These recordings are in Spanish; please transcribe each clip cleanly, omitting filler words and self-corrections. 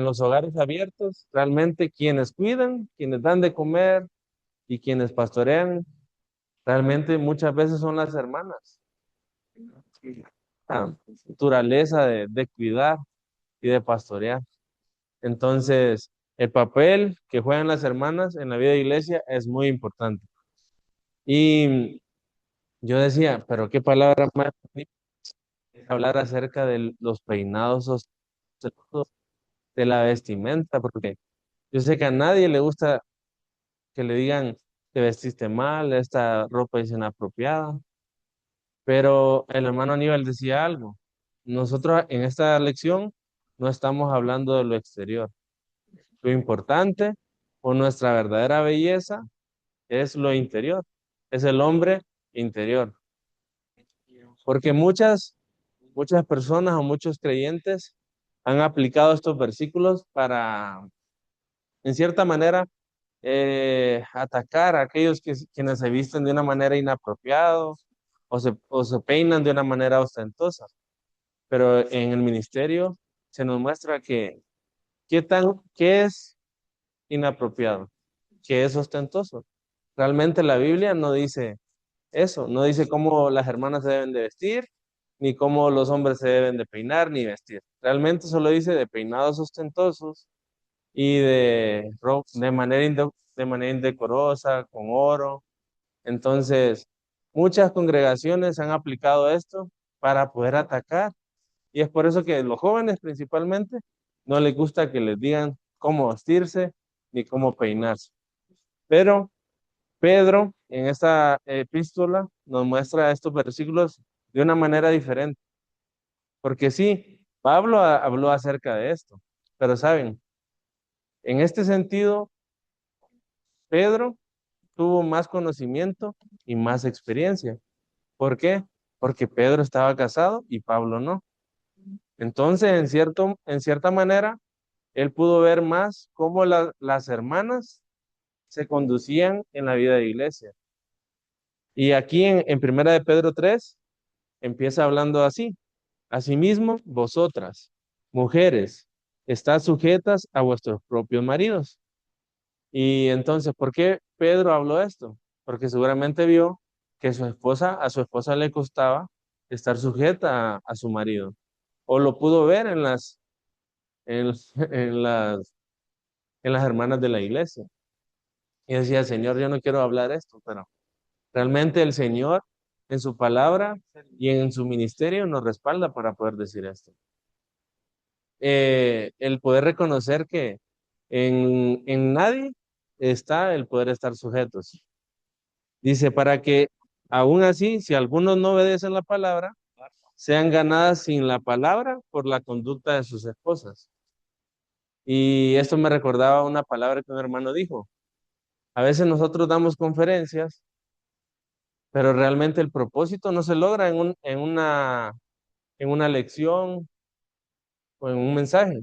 los hogares abiertos, realmente quienes cuidan, quienes dan de comer y quienes pastorean, realmente muchas veces son las hermanas. La naturaleza de cuidar y de pastorear. Entonces, el papel que juegan las hermanas en la vida de iglesia es muy importante. Y yo decía, pero qué palabra más bonita hablar acerca de los peinados ostentosos, de la vestimenta, porque yo sé que a nadie le gusta que le digan, te vestiste mal, esta ropa es inapropiada, pero el hermano Aníbal decía algo. Nosotros en esta lección no estamos hablando de lo exterior. Lo importante o nuestra verdadera belleza es lo interior, es el hombre interior. Porque muchas personas o muchos creyentes han aplicado estos versículos para, en cierta manera, atacar a aquellos quienes se visten de una manera inapropiada o se peinan de una manera ostentosa. Pero en el ministerio se nos muestra que qué es inapropiado, qué es ostentoso. Realmente la Biblia no dice eso, no dice cómo las hermanas se deben de vestir, ni cómo los hombres se deben de peinar ni vestir. Realmente solo dice de peinados ostentosos y de manera indecorosa, con oro. Entonces, muchas congregaciones han aplicado esto para poder atacar. Y es por eso que los jóvenes principalmente no les gusta que les digan cómo vestirse ni cómo peinarse. Pero Pedro en esta epístola nos muestra estos versículos de una manera diferente. Porque sí, Pablo habló acerca de esto. Pero saben, en este sentido, Pedro tuvo más conocimiento y más experiencia. ¿Por qué? Porque Pedro estaba casado y Pablo no. Entonces, en cierta manera, él pudo ver más cómo las hermanas se conducían en la vida de iglesia. Y aquí en Primera de Pedro 3 empieza hablando así. Asimismo, vosotras, mujeres, estad sujetas a vuestros propios maridos. Y entonces, ¿por qué Pedro habló esto? Porque seguramente vio que a su esposa le costaba estar sujeta a su marido. O lo pudo ver en, en en las hermanas de la iglesia. Y decía, Señor, yo no quiero hablar esto, pero realmente el Señor en su palabra y en su ministerio nos respalda para poder decir esto. El poder reconocer que en nadie está el poder estar sujetos. Dice, para que aún así, si algunos no obedecen la palabra, sean ganadas sin la palabra por la conducta de sus esposas. Y esto me recordaba una palabra que un hermano dijo. A veces nosotros damos conferencias, pero realmente el propósito no se logra en una lección o en un mensaje.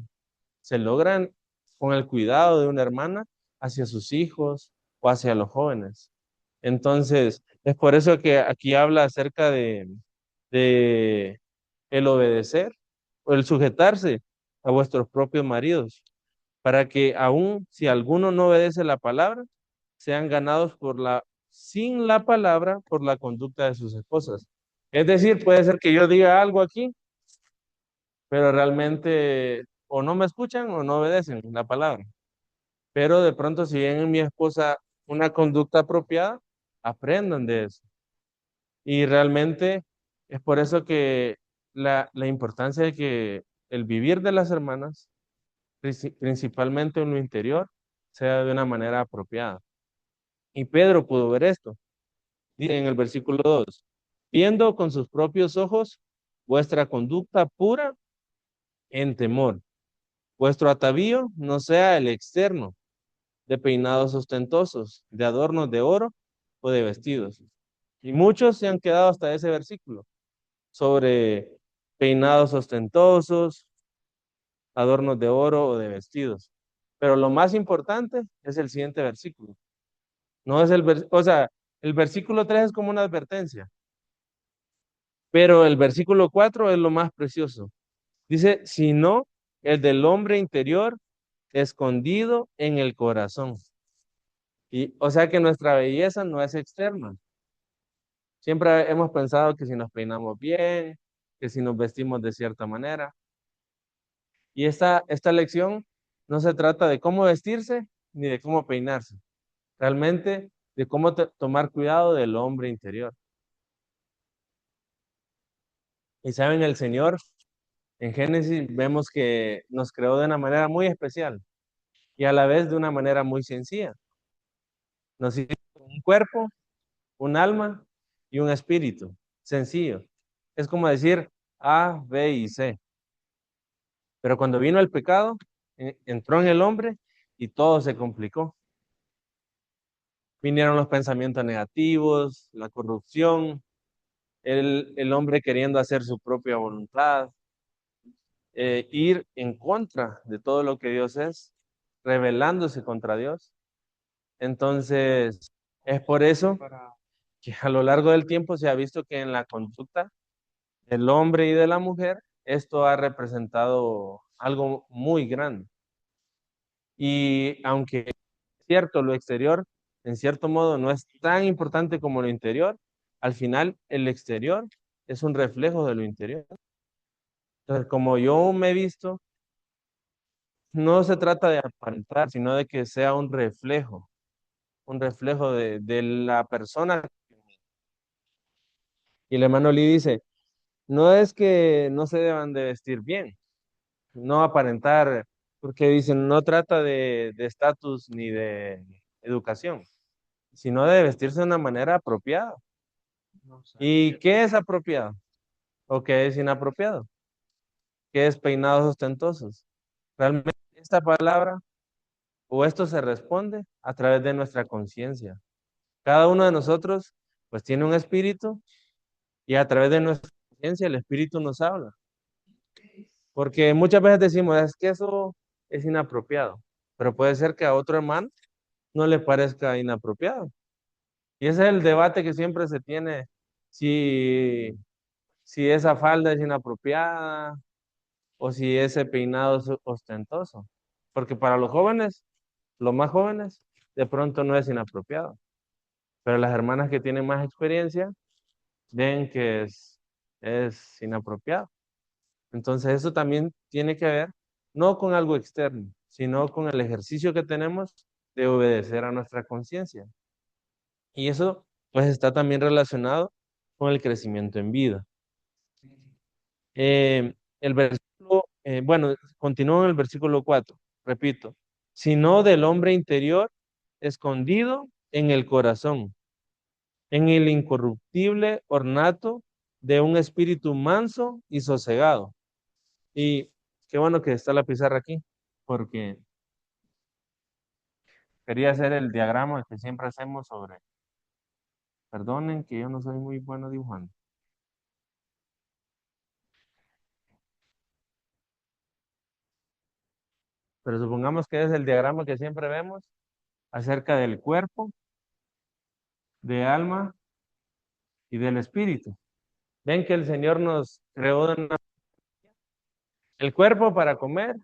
Se logran con el cuidado de una hermana hacia sus hijos o hacia los jóvenes. Entonces, es por eso que aquí habla acerca de el obedecer o el sujetarse a vuestros propios maridos, para que aun si alguno no obedece la palabra, sean ganados sin la palabra, por la conducta de sus esposas. Es decir, puede ser que yo diga algo aquí, pero realmente o no me escuchan o no obedecen la palabra. Pero de pronto si ven en mi esposa una conducta apropiada, aprendan de eso. Y realmente es por eso que la importancia de que el vivir de las hermanas, principalmente en lo interior, sea de una manera apropiada. Y Pedro pudo ver esto. Dice en el versículo 2, viendo con sus propios ojos vuestra conducta pura en temor. Vuestro atavío no sea el externo, de peinados ostentosos, de adornos de oro o de vestidos. Y muchos se han quedado hasta ese versículo, sobre peinados ostentosos, adornos de oro o de vestidos. Pero lo más importante es el siguiente versículo. No es o sea, el versículo 3 es como una advertencia, pero el versículo 4 es lo más precioso. Dice, sino el del hombre interior escondido en el corazón. Y, o sea que nuestra belleza no es externa. Siempre hemos pensado que si nos peinamos bien, que si nos vestimos de cierta manera. Y esta lección no se trata de cómo vestirse ni de cómo peinarse. Realmente de cómo tomar cuidado del hombre interior. Y saben, el Señor en Génesis vemos que nos creó de una manera muy especial y a la vez de una manera muy sencilla. Nos hizo un cuerpo, un alma y un espíritu. Sencillo. Es como decir A, B y C. Pero cuando vino el pecado, entró en el hombre y todo se complicó. Vinieron los pensamientos negativos, la corrupción, el hombre queriendo hacer su propia voluntad, ir en contra de todo lo que Dios es, rebelándose contra Dios. Entonces, es por eso que a lo largo del tiempo se ha visto que en la conducta del hombre y de la mujer, esto ha representado algo muy grande. Y aunque es cierto, lo exterior, en cierto modo, no es tan importante como lo interior, al final el exterior es un reflejo de lo interior. Entonces, como yo me he visto, no se trata de aparentar, sino de que sea un reflejo de la persona. Y el hermano Lee dice, no es que no se deban de vestir bien, no aparentar, porque dicen, no trata de estatus ni de educación, sino de vestirse de una manera apropiada. ¿Y qué es apropiado? ¿O qué es inapropiado? ¿Qué es peinados ostentosos? Realmente esta palabra o esto se responde a través de nuestra conciencia. Cada uno de nosotros pues tiene un espíritu y a través de nuestra conciencia el espíritu nos habla. Porque muchas veces decimos, es que eso es inapropiado, pero puede ser que a otro hermano no le parezca inapropiado. Y ese es el debate que siempre se tiene, si, si esa falda es inapropiada o si ese peinado es ostentoso. Porque para los jóvenes, los más jóvenes, de pronto no es inapropiado. Pero las hermanas que tienen más experiencia ven que es inapropiado. Entonces eso también tiene que ver no con algo externo, sino con el ejercicio que tenemos de obedecer a nuestra conciencia. Y eso pues está también relacionado con el crecimiento en vida. El versículo, bueno, continúa en el versículo 4, repito, sino del hombre interior escondido en el corazón, en el incorruptible ornato de un espíritu manso y sosegado. Y qué bueno que está la pizarra aquí, porque quería hacer el diagrama que siempre hacemos sobre, perdonen que yo no soy muy bueno dibujando, pero supongamos que es el diagrama que siempre vemos acerca del cuerpo, de alma y del espíritu. Ven que el Señor nos creó el cuerpo para comer,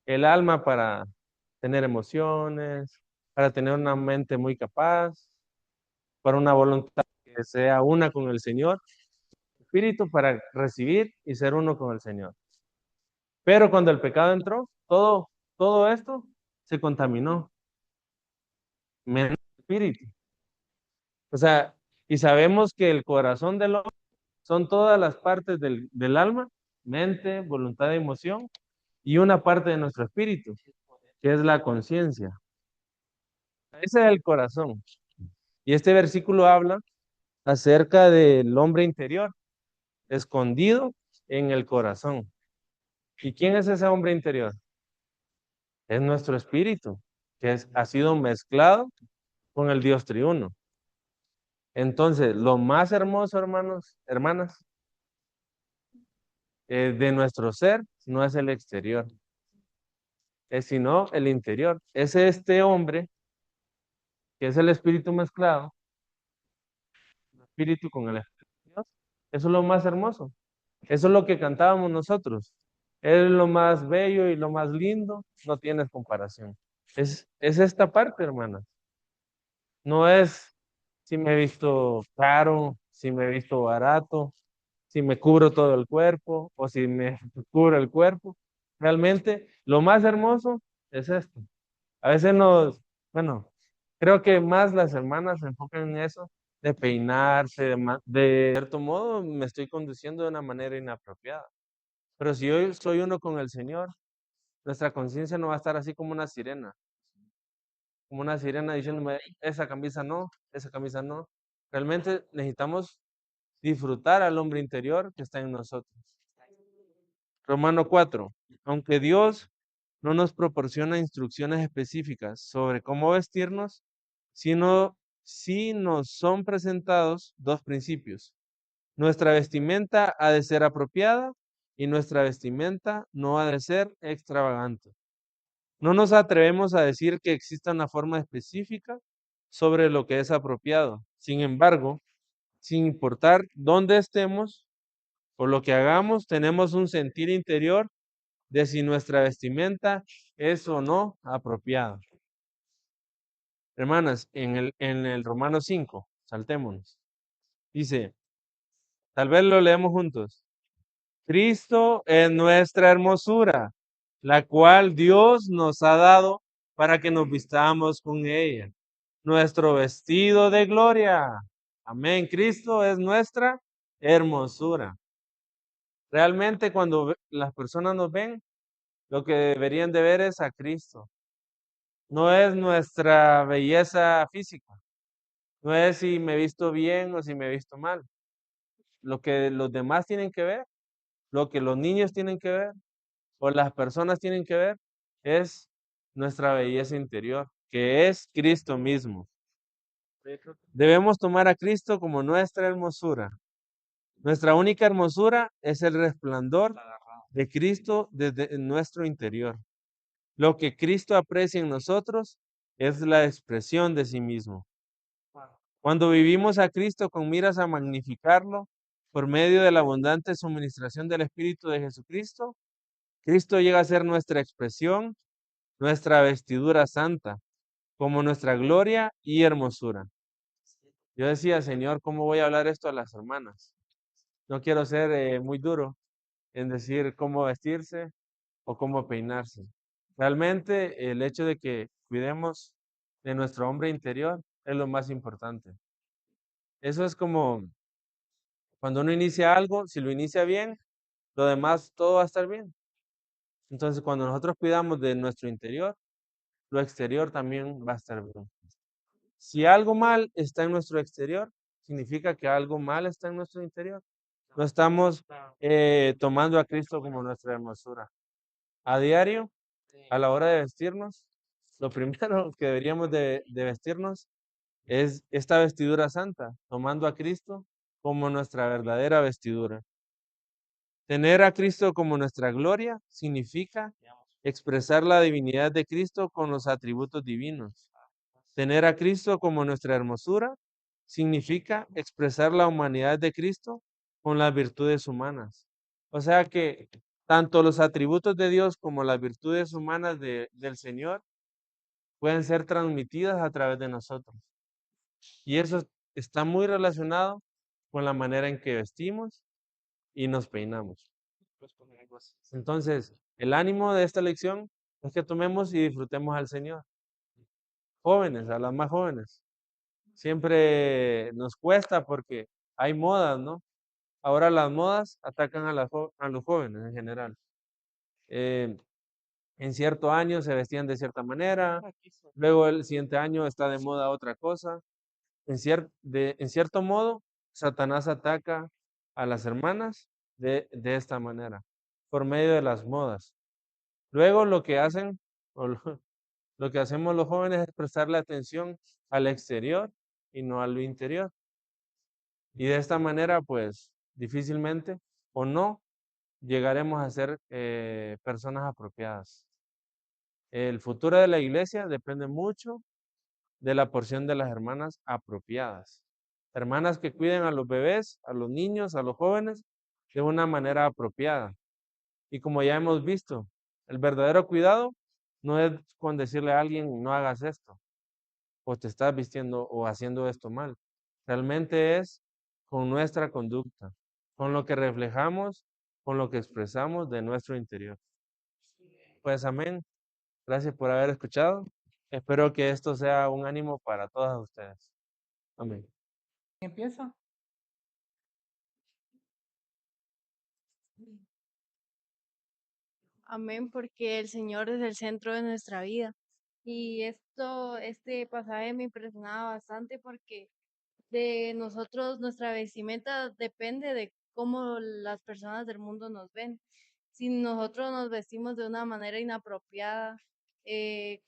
el alma para tener emociones, para tener una mente muy capaz, para una voluntad que sea una con el Señor, espíritu para recibir y ser uno con el Señor. Pero cuando el pecado entró, todo esto se contaminó, menos el espíritu. O sea, y sabemos que el corazón del hombre son todas las partes del alma, mente, voluntad y emoción, y una parte de nuestro espíritu, que es la conciencia. Ese es el corazón. Y este versículo habla acerca del hombre interior, escondido en el corazón. ¿Y quién es ese hombre interior? Es nuestro espíritu, que ha sido mezclado con el Dios triuno. Entonces, lo más hermoso, hermanos, hermanas, de nuestro ser no es el exterior, es sino el interior. Es este hombre, que es el espíritu mezclado, el espíritu con el espíritu de Dios. Eso es lo más hermoso. Eso es lo que cantábamos nosotros. Es lo más bello y lo más lindo, no tienes comparación. Es esta parte, hermana. No es si me he visto caro, si me he visto barato, si me cubro todo el cuerpo o si me cubro el cuerpo. Realmente lo más hermoso es esto. A veces bueno, creo que más las hermanas se enfocan en eso, de peinarse, de cierto modo me estoy conduciendo de una manera inapropiada. Pero si yo soy uno con el Señor, nuestra conciencia no va a estar así como una sirena diciéndome, esa camisa no, esa camisa no. Realmente necesitamos disfrutar al hombre interior que está en nosotros. Romano 4. Aunque Dios no nos proporciona instrucciones específicas sobre cómo vestirnos, sino si nos son presentados dos principios. Nuestra vestimenta ha de ser apropiada y nuestra vestimenta no ha de ser extravagante. No nos atrevemos a decir que exista una forma específica sobre lo que es apropiado. Sin embargo, sin importar dónde estemos o lo que hagamos, tenemos un sentir interior de si nuestra vestimenta es o no apropiada. Hermanas, en el Romano 5, saltémonos. Dice, tal vez lo leemos juntos. Cristo es nuestra hermosura, la cual Dios nos ha dado para que nos vistamos con ella. Nuestro vestido de gloria. Amén. Cristo es nuestra hermosura. Realmente cuando las personas nos ven, lo que deberían de ver es a Cristo. No es nuestra belleza física. No es si me he visto bien o si me he visto mal. Lo que los demás tienen que ver, lo que los niños tienen que ver o las personas tienen que ver es nuestra belleza interior, que es Cristo mismo. Debemos tomar a Cristo como nuestra hermosura. Nuestra única hermosura es el resplandor de Cristo desde nuestro interior. Lo que Cristo aprecia en nosotros es la expresión de sí mismo. Cuando vivimos a Cristo con miras a magnificarlo por medio de la abundante suministración del Espíritu de Jesucristo, Cristo llega a ser nuestra expresión, nuestra vestidura santa, como nuestra gloria y hermosura. Yo decía, Señor, ¿cómo voy a hablar esto a las hermanas? No quiero ser muy duro en decir cómo vestirse o cómo peinarse. Realmente el hecho de que cuidemos de nuestro hombre interior es lo más importante. Eso es como cuando uno inicia algo, si lo inicia bien, lo demás todo va a estar bien. Entonces, cuando nosotros cuidamos de nuestro interior, lo exterior también va a estar bien. Si algo mal está en nuestro exterior, significa que algo mal está en nuestro interior. No estamos tomando a Cristo como nuestra hermosura. A diario, a la hora de vestirnos, lo primero que deberíamos de vestirnos es esta vestidura santa, tomando a Cristo como nuestra verdadera vestidura. Tener a Cristo como nuestra gloria significa expresar la divinidad de Cristo con los atributos divinos. Tener a Cristo como nuestra hermosura significa expresar la humanidad de Cristo con las virtudes humanas. O sea que tanto los atributos de Dios como las virtudes humanas del Señor pueden ser transmitidas a través de nosotros. Y eso está muy relacionado con la manera en que vestimos y nos peinamos. Entonces, el ánimo de esta lección es que tomemos y disfrutemos al Señor. Jóvenes, a las más jóvenes. Siempre nos cuesta porque hay modas, ¿no? Ahora las modas atacan a los jóvenes en general. Eh, en cierto año se vestían de cierta manera, luego el siguiente año está de moda otra cosa. En cierto modo, Satanás ataca a las hermanas de esta manera, por medio de las modas. Luego lo que hacen, o lo que hacemos los jóvenes es prestarle atención al exterior y no a lo interior. Y de esta manera, pues, difícilmente o no llegaremos a ser personas apropiadas. El futuro de la iglesia depende mucho de la porción de las hermanas apropiadas. Hermanas que cuiden a los bebés, a los niños, a los jóvenes de una manera apropiada Y como ya hemos visto, el verdadero cuidado no es con decirle a alguien, no hagas esto, o te estás vistiendo o haciendo esto mal. Realmente es con nuestra conducta, con lo que reflejamos, con lo que expresamos de nuestro interior. Pues amén. Gracias por haber escuchado. Espero que esto sea un ánimo para todas ustedes. Amén. Empieza. Amén, porque el Señor es el centro de nuestra vida. Y este pasaje me impresionaba bastante porque de nosotros, nuestra vestimenta depende de cómo las personas del mundo nos ven. Si nosotros nos vestimos de una manera inapropiada,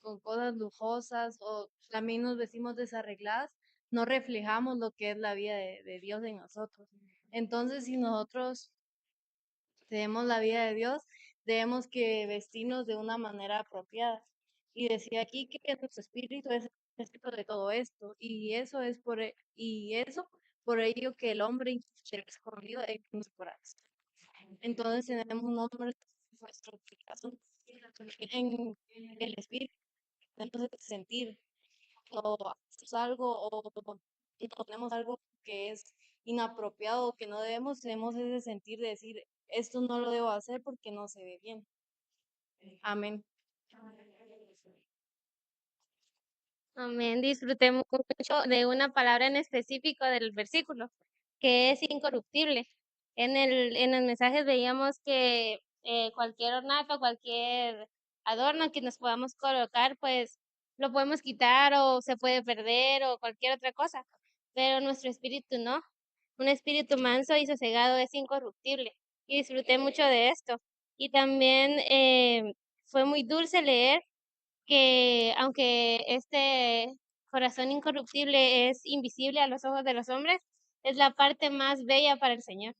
con cosas lujosas o también nos vestimos desarregladas, no reflejamos lo que es la vida de Dios en nosotros. Entonces, si nosotros tenemos la vida de Dios, debemos que vestirnos de una manera apropiada. Y decía aquí que nuestro espíritu es el centro de todo esto, y eso por ello que el hombre escondido es nuestro corazón. Entonces tenemos un hombre en nuestro corazón, en el espíritu, entonces sentir o hacemos algo o ponemos algo que es inapropiado o que no debemos, tenemos ese sentir de decir, esto no lo debo hacer porque no se ve bien. Amén. Amén. Disfrutemos mucho de una palabra en específico del versículo, que es incorruptible. En los mensajes veíamos que cualquier ornato, cualquier adorno que nos podamos colocar, pues lo podemos quitar o se puede perder o cualquier otra cosa, pero nuestro espíritu no. Un espíritu manso y sosegado es incorruptible. Y disfruté mucho de esto. Y también fue muy dulce leer que aunque este corazón incorruptible es invisible a los ojos de los hombres, es la parte más bella para el Señor.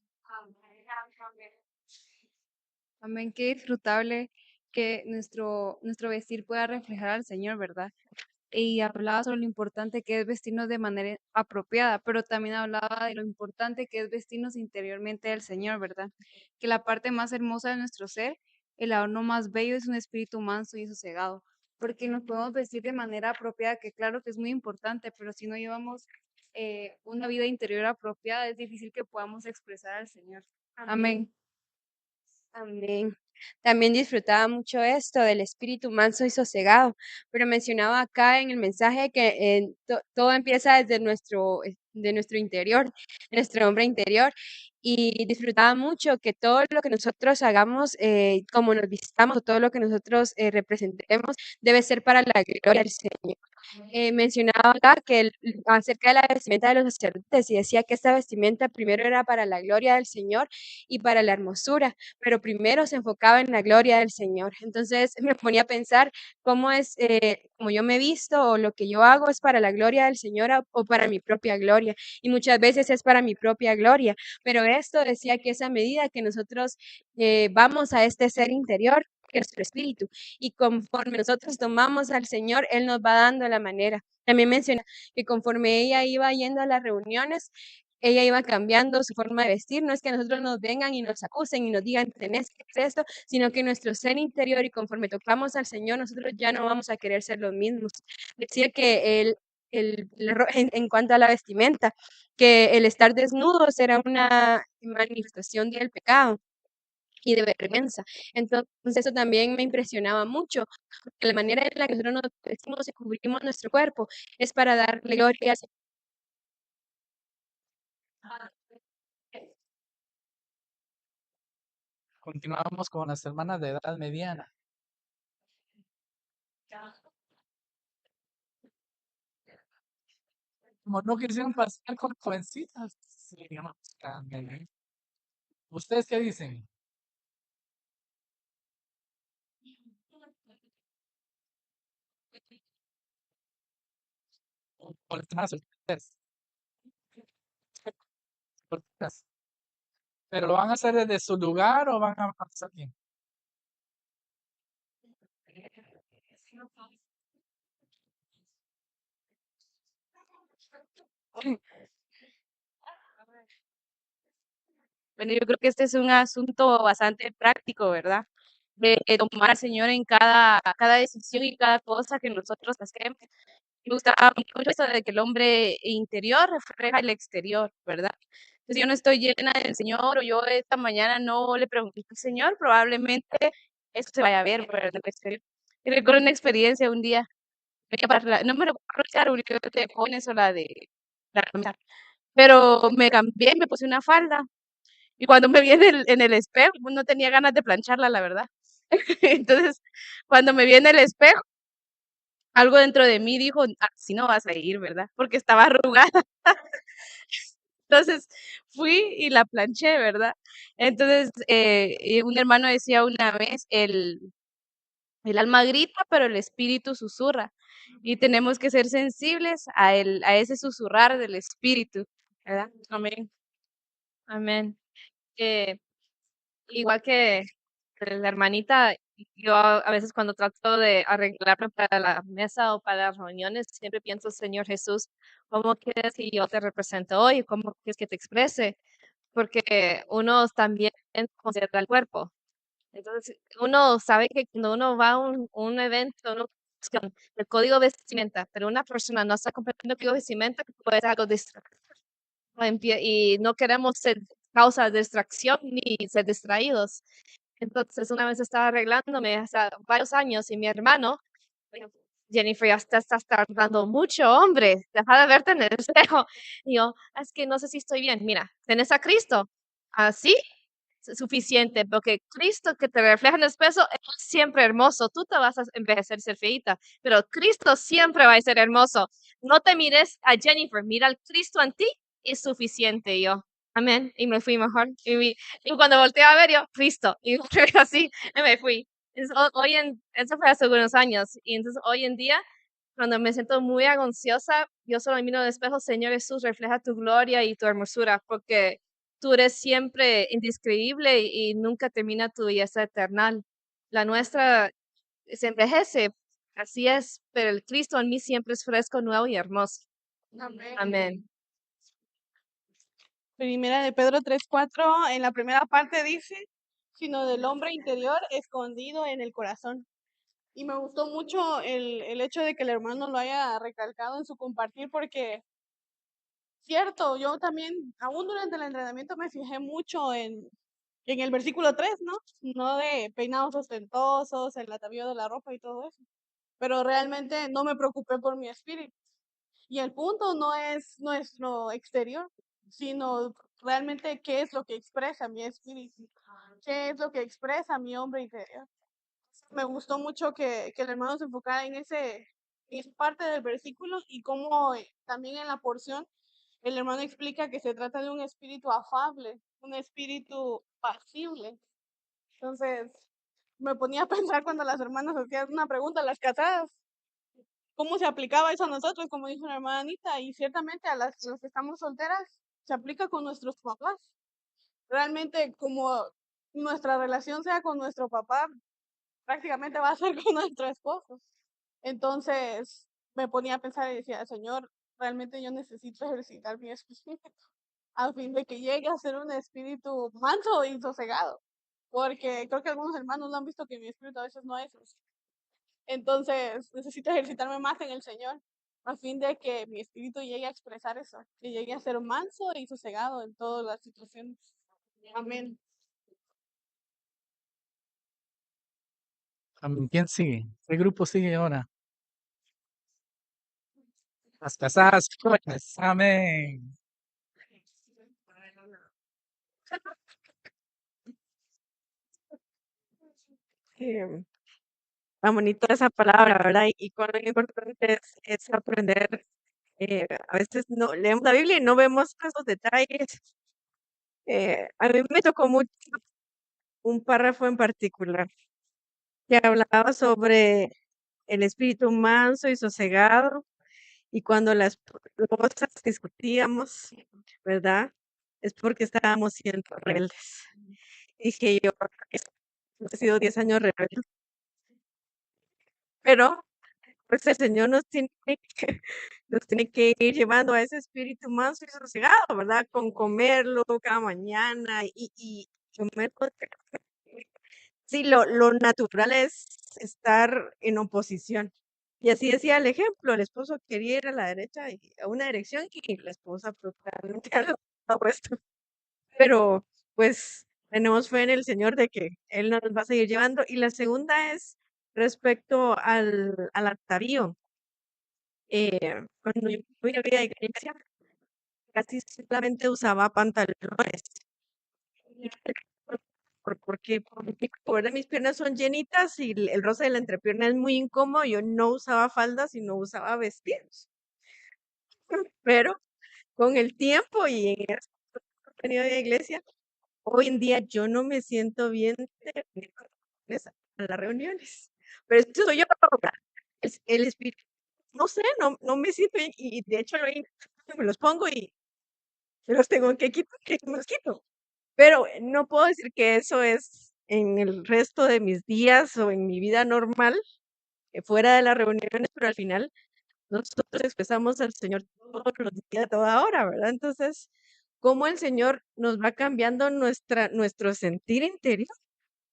Amén, qué disfrutable que nuestro vestir pueda reflejar al Señor, ¿verdad? Y hablaba sobre lo importante que es vestirnos de manera apropiada, pero también hablaba de lo importante que es vestirnos interiormente del Señor, ¿verdad? Que la parte más hermosa de nuestro ser, el adorno más bello es un espíritu manso y sosegado, porque nos podemos vestir de manera apropiada, que claro que es muy importante, pero si no llevamos una vida interior apropiada, es difícil que podamos expresar al Señor. Amén. Amén. También disfrutaba mucho esto del espíritu manso y sosegado, pero mencionaba acá en el mensaje que todo empieza desde de nuestro interior, nuestro hombre interior, y disfrutaba mucho que todo lo que nosotros hagamos, como nos vistamos, o todo lo que nosotros representemos, debe ser para la gloria del Señor. Mencionaba acá acerca de la vestimenta de los sacerdotes y decía que esta vestimenta primero era para la gloria del Señor y para la hermosura, pero primero se enfocaba en la gloria del Señor. Entonces me ponía a pensar cómo es, como yo me he visto o lo que yo hago es para la gloria del Señor o para mi propia gloria. Y muchas veces es para mi propia gloria, pero esto decía que esa medida que nosotros vamos a este ser interior, que es nuestro espíritu, y conforme nosotros tomamos al Señor, Él nos va dando la manera. También menciona que conforme ella iba yendo a las reuniones, ella iba cambiando su forma de vestir. No es que nosotros nos vengan y nos acusen y nos digan, tenés que hacer esto, sino que nuestro ser interior y conforme tocamos al Señor, nosotros ya no vamos a querer ser los mismos. Decía que en cuanto a la vestimenta, que el estar desnudos era una manifestación del pecado y de vergüenza. Entonces, eso también me impresionaba mucho, porque la manera en la que nosotros nos vestimos y cubrimos nuestro cuerpo es para darle gloria al Señor. Continuamos con las hermanas de edad mediana. Como no quisieron pasar con jovencitas, seguimos buscando. ¿Ustedes qué dicen? Por las hermanas solteras. Solteras. ¿Pero lo van a hacer desde su lugar o van a pasar bien? Bueno, yo creo que este es un asunto bastante práctico, ¿verdad? De tomar al Señor en cada decisión y cada cosa que nosotros hacemos. Me gusta mucho eso de que el hombre interior refleja el exterior, ¿verdad? Entonces, yo no estoy llena del Señor o yo esta mañana no le pregunté al Señor, probablemente eso se vaya a ver, ¿verdad? En el exterior. Y recuerdo una experiencia un día, no me recuerdo si era únicamente de jóvenes o la de la familiar, pero me cambié, me puse una falda y cuando me vi en el espejo, pues, no tenía ganas de plancharla, la verdad. Entonces, cuando me vi en el espejo, algo dentro de mí dijo: "Así no vas a ir, ¿verdad?". Porque estaba arrugada. Entonces, fui y la planché, ¿verdad? Entonces, un hermano decía una vez: "El alma grita, pero el espíritu susurra", y tenemos que ser sensibles a ese susurrar del espíritu, ¿verdad? Amén. Amén. Eh, Igual que la hermanita, yo a veces cuando trato de arreglarme para la mesa o para las reuniones, siempre pienso, Señor Jesús, ¿cómo quieres que yo te represente hoy? ¿Cómo quieres que te exprese? Porque uno también considera el cuerpo. Entonces, uno sabe que cuando uno va a un evento, el código vestimenta, pero una persona no está cumpliendo el código vestimenta, puede ser algo distractivo. Y no queremos ser causa de distracción ni ser distraídos. Entonces, una vez estaba arreglándome hace varios años y mi hermano, dijo, Jennifer, ya te estás tardando mucho, hombre, deja de verte en el espejo. Y yo, es que no sé si estoy bien. Mira, tenés a Cristo. Así es suficiente, porque Cristo que te refleja en el espejo es siempre hermoso. Tú te vas a envejecer, ser feita, pero Cristo siempre va a ser hermoso. No te mires a Jennifer, mira al Cristo en ti, es suficiente. Y yo, amén, y me fui mejor. Y cuando volteé a ver, yo, Cristo, y así me fui. Eso fue hace unos años, y entonces hoy en día, cuando me siento muy ansiosa, yo solo miro al espejo, Señor Jesús, refleja tu gloria y tu hermosura, porque tú eres siempre indescribible y nunca termina tu belleza eternal. La nuestra se envejece, así es, pero el Cristo en mí siempre es fresco, nuevo y hermoso. Amén. Amén. Primera de Pedro 3:4, en la primera parte dice, sino del hombre interior escondido en el corazón. Y me gustó mucho el hecho de que el hermano lo haya recalcado en su compartir, porque, cierto, yo también, aún durante el entrenamiento, me fijé mucho en el versículo 3, ¿no? No de peinados ostentosos, el atavío de la ropa y todo eso. Pero realmente no me preocupé por mi espíritu. Y el punto no es nuestro exterior, sino realmente qué es lo que expresa mi espíritu, qué es lo que expresa mi hombre interior. Me gustó mucho que el hermano se enfocara en esa parte del versículo y cómo también en la porción el hermano explica que se trata de un espíritu afable, un espíritu pasible. Entonces, me ponía a pensar cuando las hermanas hacían una pregunta a las casadas, cómo se aplicaba eso a nosotros, como dijo una hermanita, y ciertamente a las que estamos solteras se aplica con nuestros papás. Realmente, como nuestra relación sea con nuestro papá, prácticamente va a ser con nuestro esposo. Entonces, me ponía a pensar y decía, Señor, realmente yo necesito ejercitar mi espíritu a fin de que llegue a ser un espíritu manso y sosegado. Porque creo que algunos hermanos lo han visto que mi espíritu a veces no es así. Entonces, necesito ejercitarme más en el Señor a fin de que mi espíritu llegue a expresar eso, que llegue a ser manso y sosegado en todas las situaciones. Amén. Amén. ¿Quién sigue? ¿Qué grupo sigue ahora? Las casadas jóvenes. Amén. Tan bonita esa palabra, ¿verdad? Y cuán importante es aprender. A veces no leemos la Biblia y no vemos esos detalles. A mí me tocó mucho un párrafo en particular que hablaba sobre el espíritu manso y sosegado, y cuando las cosas discutíamos, ¿verdad? Es porque estábamos siendo rebeldes. Dije yo, he sido 10 años rebelde, pero pues el Señor nos tiene que ir llevando a ese espíritu manso y sosegado, ¿verdad? Con comerlo cada mañana y comer sí, lo natural es estar en oposición. Y así decía el ejemplo, el esposo quería ir a la derecha y a una dirección y la esposa totalmente al lado opuesto. Pero, pues, tenemos fe en el Señor de que Él nos va a seguir llevando. Y la segunda es respecto al atavío. Cuando yo fui a la iglesia, casi solamente usaba pantalones. Porque como ahora mis piernas son llenitas y el roce de la entrepierna es muy incómodo, yo no usaba faldas y no usaba vestidos. Pero con el tiempo y en este periodo de iglesia, hoy en día yo no me siento bien de venir con tacones a las reuniones. Pero eso soy yo, el espíritu, no sé, no me siento bien y de hecho me los pongo y me los tengo que quitar, que me los quito. Pero no puedo decir que eso es en el resto de mis días o en mi vida normal, fuera de las reuniones, pero al final nosotros expresamos al Señor todos los días, a toda hora, ¿verdad? Entonces, cómo el Señor nos va cambiando nuestro sentir interior.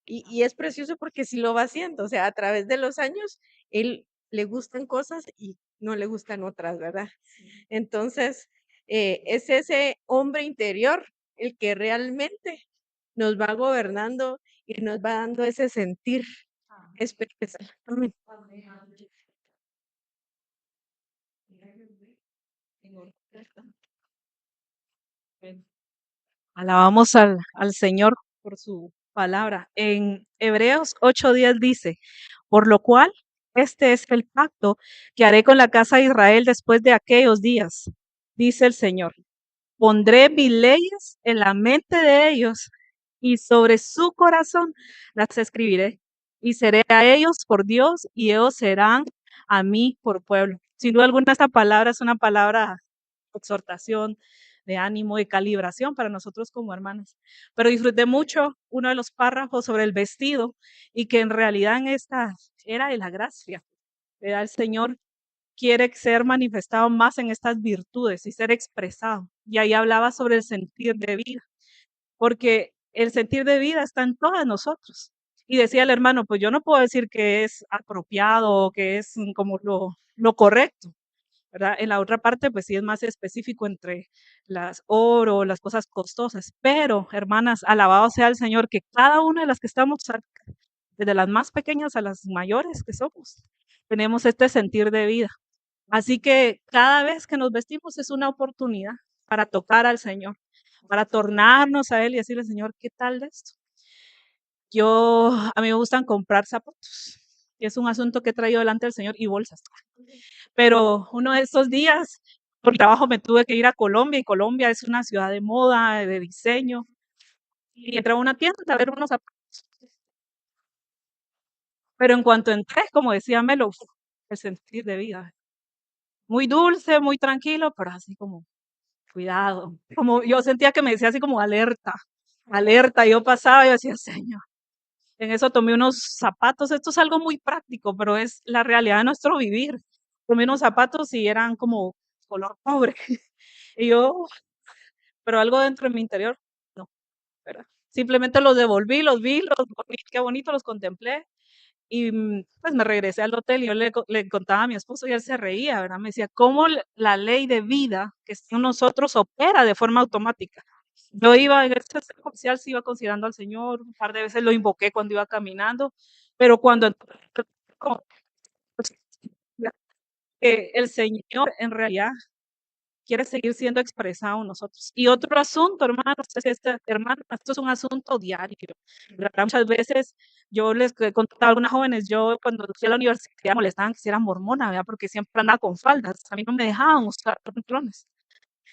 Y es precioso porque sí lo va haciendo, o sea, a través de los años, Él le gustan cosas y no le gustan otras, ¿verdad? Entonces, es ese hombre interior el que realmente nos va gobernando y nos va dando ese sentir especial. Amén. Alabamos al Señor por su palabra. En Hebreos 8:10 dice, por lo cual este es el pacto que haré con la casa de Israel después de aquellos días, dice el Señor. Pondré mis leyes en la mente de ellos y sobre su corazón las escribiré y seré a ellos por Dios y ellos serán a mí por pueblo. Sin duda alguna, esta palabra es una palabra de exhortación, de ánimo, de calibración para nosotros como hermanas. Pero disfruté mucho uno de los párrafos sobre el vestido y que en realidad en esta era de la gracia, el Señor quiere ser manifestado más en estas virtudes y ser expresado. Y ahí hablaba sobre el sentir de vida, porque el sentir de vida está en todos nosotros. Y decía el hermano, pues yo no puedo decir que es apropiado o que es como lo correcto, ¿verdad? En la otra parte, pues sí es más específico entre las oro, las cosas costosas. Pero, hermanas, alabado sea el Señor, que cada una de las que estamos acá, desde las más pequeñas a las mayores que somos, tenemos este sentir de vida. Así que cada vez que nos vestimos es una oportunidad para tocar al Señor, para tornarnos a Él y decirle, Señor, ¿qué tal de esto? A mí me gustan comprar zapatos. Y es un asunto que he traído delante del Señor y bolsas. Pero uno de esos días, por trabajo, me tuve que ir a Colombia y Colombia es una ciudad de moda, de diseño. Y entré a una tienda a ver unos zapatos. Pero en cuanto entré, como decía Melo, el sentir de vida. Muy dulce, muy tranquilo, pero así como cuidado. Como yo sentía que me decía así como alerta, alerta. Yo pasaba y yo decía, Señor. En eso tomé unos zapatos. Esto es algo muy práctico, pero es la realidad de nuestro vivir. Tomé unos zapatos y eran como color pobre. Y yo, pero algo dentro de mi interior, no, ¿verdad? Simplemente los devolví, los vi, qué bonito, los contemplé. Y pues me regresé al hotel y yo le contaba a mi esposo y él se reía, ¿verdad? Me decía, ¿cómo la ley de vida que está en nosotros opera de forma automática? Yo iba en ese centro comercial, sí iba considerando al Señor, un par de veces lo invoqué cuando iba caminando, pero cuando como que el Señor en realidad quiere seguir siendo expresado en nosotros. Y otro asunto, hermanos, esto es un asunto diario. ¿Verdad? Muchas veces yo les he contado a algunas jóvenes, yo cuando fui a la universidad molestaban que si era mormona, ¿verdad? Porque siempre andaba con faldas, a mí no me dejaban usar pantalones.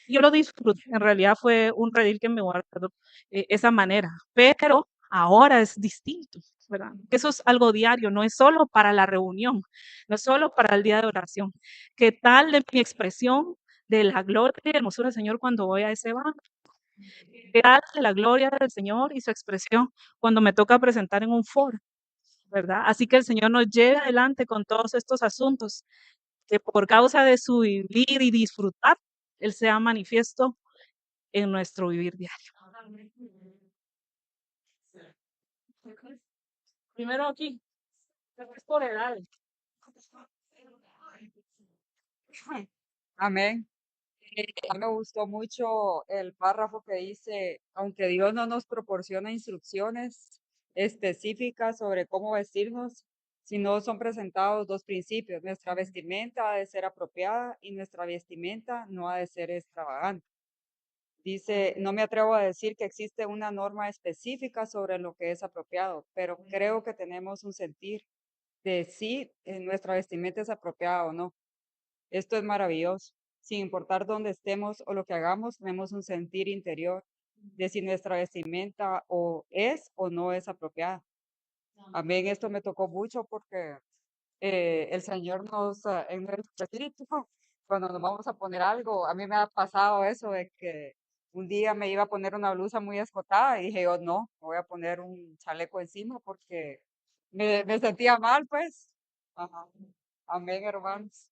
Yo lo disfruté, en realidad fue un redil que me guardó esa manera, pero ahora es distinto, ¿verdad? Eso es algo diario, no es solo para la reunión, no es solo para el día de oración. ¿Qué tal de mi expresión de la gloria y hermosura del Señor cuando voy a ese banco? ¿Qué tal de la gloria del Señor y su expresión cuando me toca presentar en un foro? ¿verdad? Así que el Señor nos lleve adelante con todos estos asuntos, que por causa de su vivir y disfrutar, Él sea manifiesto en nuestro vivir diario. Primero aquí, después por edad. Amén. A mí me gustó mucho el párrafo que dice, aunque Dios no nos proporciona instrucciones específicas sobre cómo vestirnos, sino son presentados dos principios. Nuestra vestimenta ha de ser apropiada y nuestra vestimenta no ha de ser extravagante. Dice, no me atrevo a decir que existe una norma específica sobre lo que es apropiado, pero creo que tenemos un sentir de si nuestra vestimenta es apropiada o no. Esto es maravilloso. Sin importar dónde estemos o lo que hagamos, tenemos un sentir interior de si nuestra vestimenta es o no es apropiada. Amén. Esto me tocó mucho porque el Señor en nuestro espíritu, cuando nos vamos a poner algo, a mí me ha pasado eso de que un día me iba a poner una blusa muy escotada y dije, yo no, me voy a poner un chaleco encima porque me sentía mal, pues. Ajá. Amén, hermanos.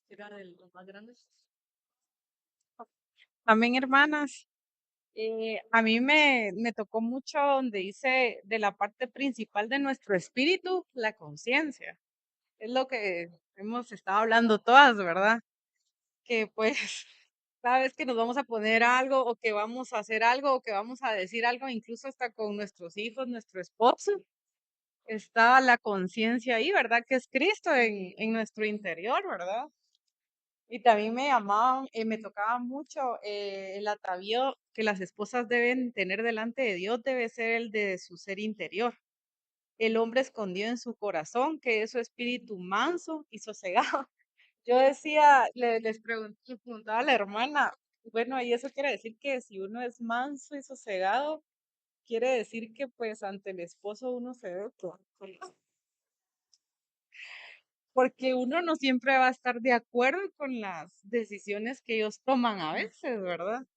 Era de los más grandes. Amén, hermanas. A mí me tocó mucho donde dice de la parte principal de nuestro espíritu, la conciencia. Es lo que hemos estado hablando todas, ¿verdad? Que pues cada vez que nos vamos a poner algo o que vamos a hacer algo o que vamos a decir algo, incluso hasta con nuestros hijos, nuestro esposo, está la conciencia ahí, ¿verdad? Que es Cristo en nuestro interior, ¿verdad? Y también me tocaba mucho el atavío que las esposas deben tener delante de Dios, debe ser el de su ser interior. El hombre escondido en su corazón, que es su espíritu manso y sosegado. Yo decía, le preguntaba a la hermana, bueno, y eso quiere decir que si uno es manso y sosegado, quiere decir que pues ante el esposo uno se ve porque uno no siempre va a estar de acuerdo con las decisiones que ellos toman a veces, ¿verdad?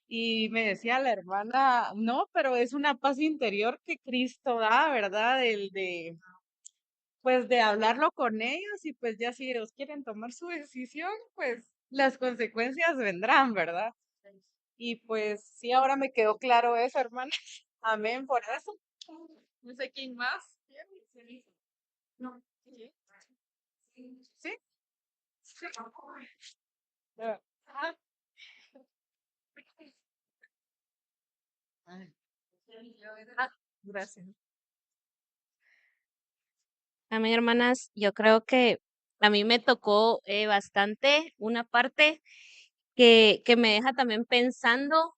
Y me decía la hermana, no, pero es una paz interior que Cristo da, ¿verdad? Pues de hablarlo con ellos y pues ya si ellos quieren tomar su decisión, pues las consecuencias vendrán, ¿verdad? Y pues sí, ahora me quedó claro eso, hermana. Amén por eso. No sé quién más. No. ¿Sí? ¿Sí? Sí. Ajá. Ah, gracias. Amén, hermanas. Yo creo que a mí me tocó bastante una parte que me deja también pensando,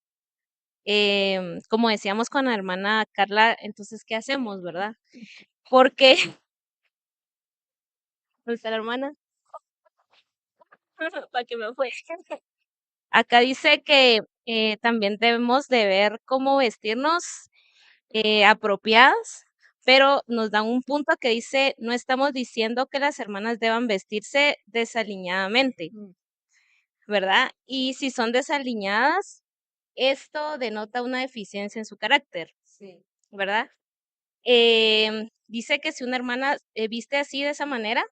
como decíamos con la hermana Carla, entonces, ¿qué hacemos, verdad? Porque, ¿dónde está la hermana? Para que me fue. Acá dice que también debemos de ver cómo vestirnos apropiadas, pero nos dan un punto que dice, no estamos diciendo que las hermanas deban vestirse desaliñadamente, ¿verdad? Y si son desaliñadas, esto denota una deficiencia en su carácter, ¿verdad? Dice que si una hermana viste así de esa manera,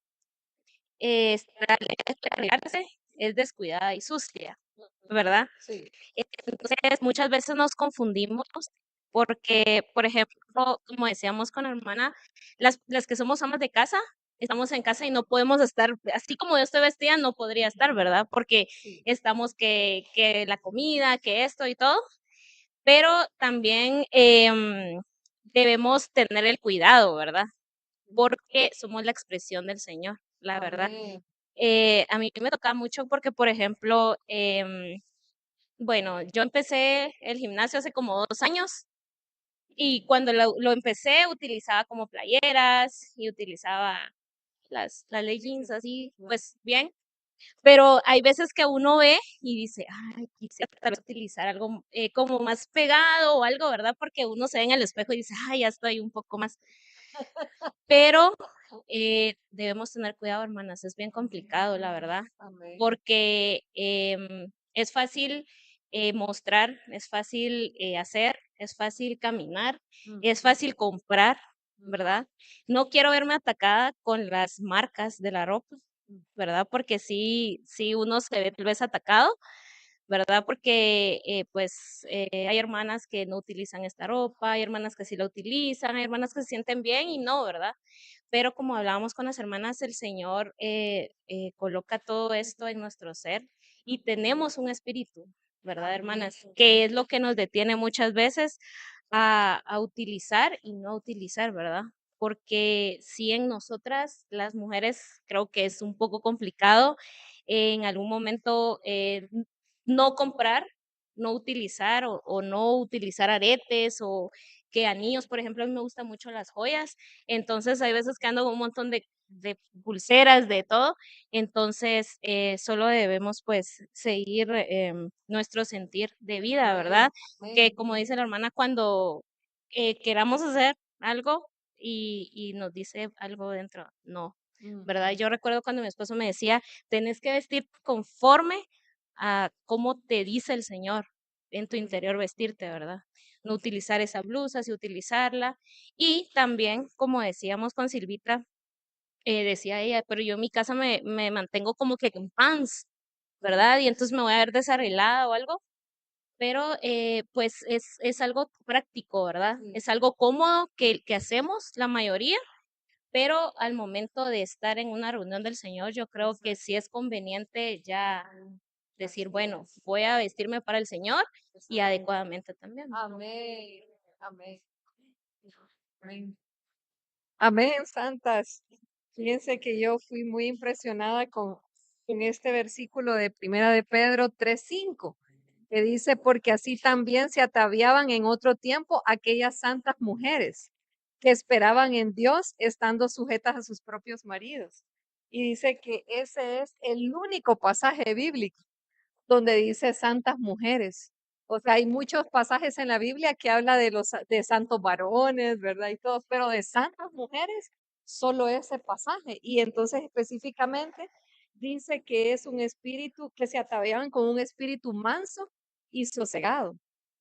arreglarse, es descuidada y sucia, ¿verdad? Entonces, muchas veces nos confundimos porque, por ejemplo, como decíamos con la hermana, las que somos amas de casa, estamos en casa y no podemos estar, así como yo estoy vestida, no podría estar, ¿verdad? Porque estamos que la comida, que esto y todo, pero también debemos tener el cuidado, ¿verdad? Porque somos la expresión del Señor, la verdad. A mí me toca mucho porque, por ejemplo, bueno, yo empecé el gimnasio hace como 2 años y cuando lo empecé utilizaba como playeras y utilizaba las leggings así, pues bien, pero hay veces que uno ve y dice, ay, quisiera tal vez utilizar algo como más pegado o algo, ¿verdad? Porque uno se ve en el espejo y dice, ay, ya estoy un poco más. Pero debemos tener cuidado, hermanas, es bien complicado, la verdad, porque es fácil mostrar, es fácil hacer, es fácil caminar, es fácil comprar, ¿verdad? No quiero verme atacada con las marcas de la ropa, ¿verdad? Porque sí uno se ve tal vez atacado, ¿verdad? Porque pues hay hermanas que no utilizan esta ropa, hay hermanas que sí la utilizan, hay hermanas que se sienten bien y no, ¿verdad? Pero como hablábamos con las hermanas, el Señor coloca todo esto en nuestro ser y tenemos un espíritu, ¿verdad, hermanas? Que es lo que nos detiene muchas veces a utilizar y no utilizar, ¿verdad? Porque si en nosotras, las mujeres, creo que es un poco complicado en algún momento no comprar, no utilizar o no utilizar aretes o que anillos, por ejemplo, a mí me gustan mucho las joyas, entonces hay veces que ando con un montón de pulseras, de todo, entonces solo debemos pues seguir nuestro sentir de vida, ¿verdad? Que como dice la hermana, cuando queramos hacer algo y nos dice algo dentro, no, ¿verdad? Yo recuerdo cuando mi esposo me decía, tenés que vestir conforme a cómo te dice el Señor en tu interior vestirte, ¿verdad? No utilizar esa blusa, sí utilizarla. Y también, como decíamos con Silvita, decía ella, pero yo en mi casa me mantengo como que en pants, ¿verdad? Y entonces me voy a ver desarreglada o algo, pero pues es algo práctico, ¿verdad? Es algo cómodo que hacemos la mayoría, pero al momento de estar en una reunión del Señor, yo creo que sí es conveniente ya decir, bueno, voy a vestirme para el Señor y adecuadamente también. Amén. Amén. Amén. Amén, santas. Fíjense que yo fui muy impresionada con este versículo de Primera de Pedro 3:5, que dice, porque así también se ataviaban en otro tiempo aquellas santas mujeres que esperaban en Dios estando sujetas a sus propios maridos. Y dice que ese es el único pasaje bíblico donde dice santas mujeres. O sea, hay muchos pasajes en la Biblia que habla de los de santos varones, ¿verdad? Y todo, pero de santas mujeres, solo ese pasaje. Y entonces específicamente dice que es un espíritu que se ataviaban con un espíritu manso y sosegado.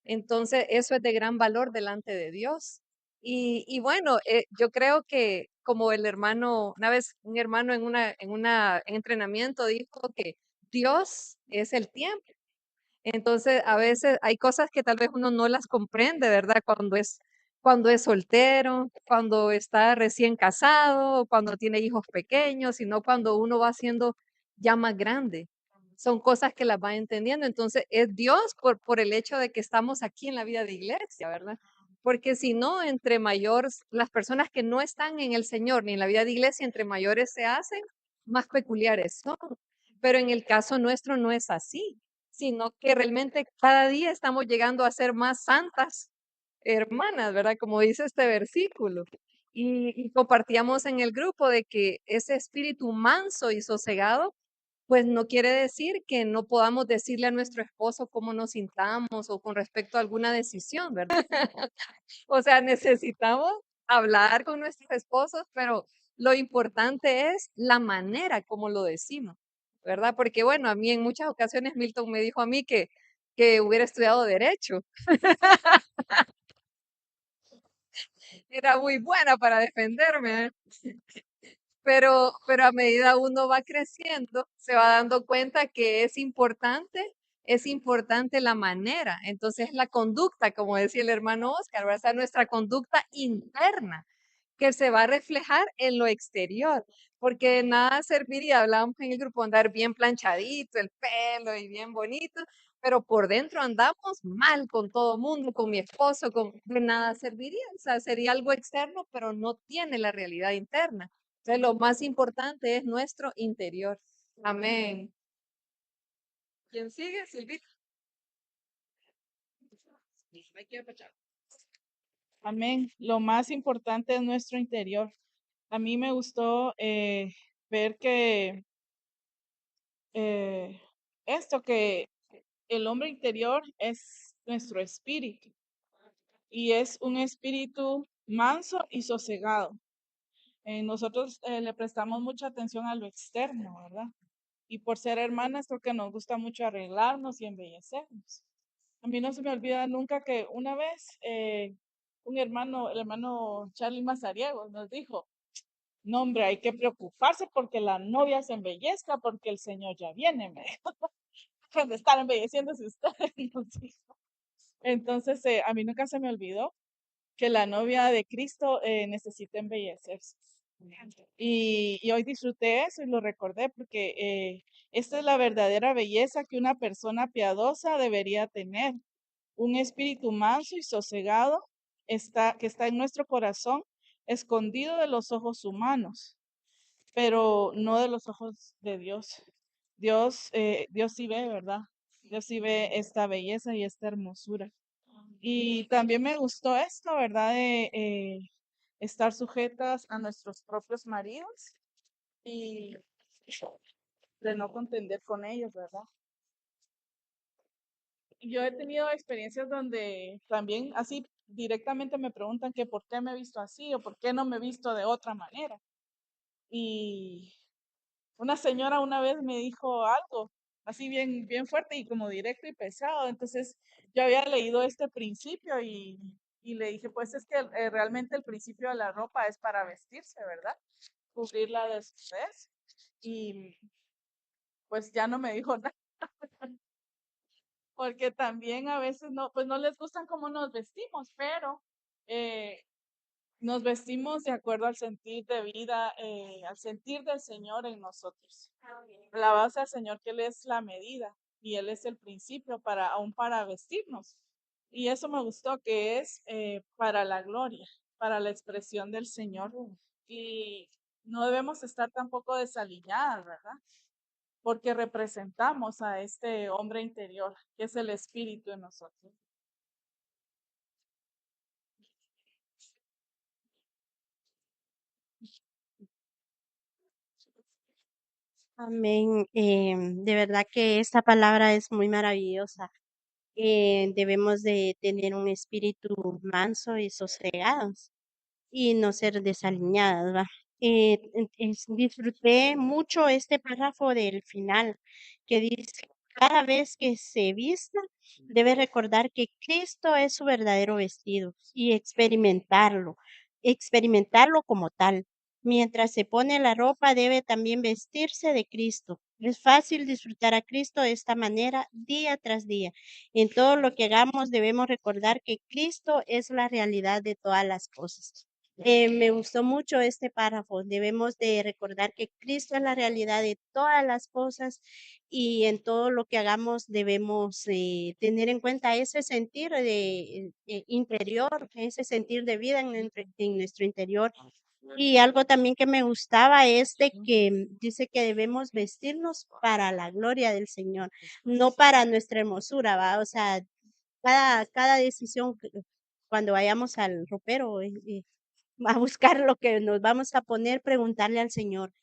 Entonces, eso es de gran valor delante de Dios. Y bueno, yo creo que como el hermano, una vez un hermano en un entrenamiento dijo que Dios es el tiempo. Entonces, a veces hay cosas que tal vez uno no las comprende, ¿verdad? Cuando es soltero, cuando está recién casado, cuando tiene hijos pequeños, sino cuando uno va siendo ya más grande. Son cosas que las va entendiendo. Entonces, es Dios por el hecho de que estamos aquí en la vida de iglesia, ¿verdad? Porque si no, entre mayores, las personas que no están en el Señor ni en la vida de iglesia, entre mayores se hacen, más peculiares son. Pero en el caso nuestro no es así, sino que realmente cada día estamos llegando a ser más santas hermanas, ¿verdad? Como dice este versículo. Y compartíamos en el grupo de que ese espíritu manso y sosegado, pues no quiere decir que no podamos decirle a nuestro esposo cómo nos sintamos o con respecto a alguna decisión, ¿verdad? O sea, necesitamos hablar con nuestros esposos, pero lo importante es la manera como lo decimos, ¿verdad? Porque bueno, a mí en muchas ocasiones Milton me dijo a mí que hubiera estudiado derecho. Era muy buena para defenderme, ¿eh? Pero a medida uno va creciendo, se va dando cuenta que es importante la manera. Entonces, la conducta, como decía el hermano Oscar, va a ser nuestra conducta interna, que se va a reflejar en lo exterior, porque de nada serviría, hablábamos en el grupo, andar bien planchadito, el pelo y bien bonito, pero por dentro andamos mal con todo mundo, con mi esposo, de nada serviría, o sea, sería algo externo, pero no tiene la realidad interna. Entonces, lo más importante es nuestro interior. Amén. ¿Quién sigue? Silvita. Amén. Lo más importante es nuestro interior. A mí me gustó ver que que el hombre interior es nuestro espíritu y es un espíritu manso y sosegado. Nosotros le prestamos mucha atención a lo externo, ¿verdad? Y por ser hermanas, creo que nos gusta mucho arreglarnos y embellecernos. A mí no se me olvida nunca que una vez un hermano, el hermano Charlie Mazariego, nos dijo, no hombre, hay que preocuparse porque la novia se embellezca porque el Señor ya viene, me dijo. Cuando están embelleciéndose ustedes, nos dijo. Entonces, a mí nunca se me olvidó que la novia de Cristo necesita embellecerse. Y hoy disfruté eso y lo recordé porque esta es la verdadera belleza que una persona piadosa debería tener. Un espíritu manso y sosegado que está en nuestro corazón, escondido de los ojos humanos, pero no de los ojos de Dios. Dios sí ve, ¿verdad? Dios sí ve esta belleza y esta hermosura. Y también me gustó esto, ¿verdad? De estar sujetas a nuestros propios maridos y de no contender con ellos, ¿verdad? Yo he tenido experiencias donde también así directamente me preguntan que por qué me he visto así o por qué no me he visto de otra manera. Y una señora una vez me dijo algo así bien, bien fuerte y como directo y pesado. Entonces yo había leído este principio y le dije, pues es que realmente el principio de la ropa es para vestirse, ¿verdad? Cubrir la desnudez. Y pues ya no me dijo nada, porque también a veces no, pues no les gustan cómo nos vestimos, pero eh, nos vestimos de acuerdo al sentir de vida, al sentir del Señor en nosotros. Alabado sea el Señor que Él es la medida y Él es el principio aún para vestirnos. Y eso me gustó, que es para la gloria, para la expresión del Señor. Y no debemos estar tampoco desaliñadas, ¿verdad? Porque representamos a este hombre interior, que es el Espíritu en nosotros. Amén. De verdad que esta palabra es muy maravillosa. Debemos de tener un espíritu manso y sosegado y no ser desaliñadas, ¿va? Disfruté mucho este párrafo del final que dice, cada vez que se vista, debe recordar que Cristo es su verdadero vestido y experimentarlo como tal. Mientras se pone la ropa, debe también vestirse de Cristo. Es fácil disfrutar a Cristo de esta manera día tras día. En todo lo que hagamos debemos recordar que Cristo es la realidad de todas las cosas. Me gustó mucho este párrafo. Debemos de recordar que Cristo es la realidad de todas las cosas y en todo lo que hagamos debemos tener en cuenta ese sentir de interior, ese sentir de vida en nuestro interior. Y algo también que me gustaba es de que dice que debemos vestirnos para la gloria del Señor, no para nuestra hermosura, ¿va? O sea, cada decisión cuando vayamos al ropero, a buscar lo que nos vamos a poner, preguntarle al Señor,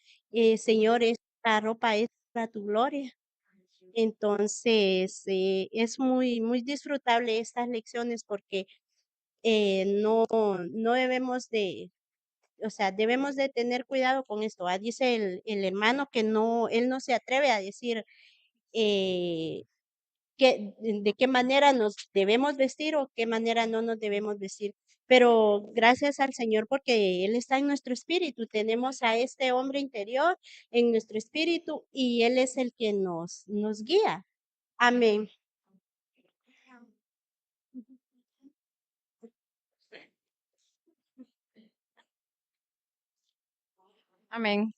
Señor, esta ropa es para tu gloria. Entonces, es muy, muy disfrutable estas lecciones porque no debemos de, o sea, debemos de tener cuidado con esto. Dice el hermano que no, él no se atreve a decir, eh, de qué manera nos debemos vestir o qué manera no nos debemos vestir. Pero gracias al Señor porque Él está en nuestro espíritu. Tenemos a este hombre interior en nuestro espíritu y Él es el que nos guía. Amén. Amén.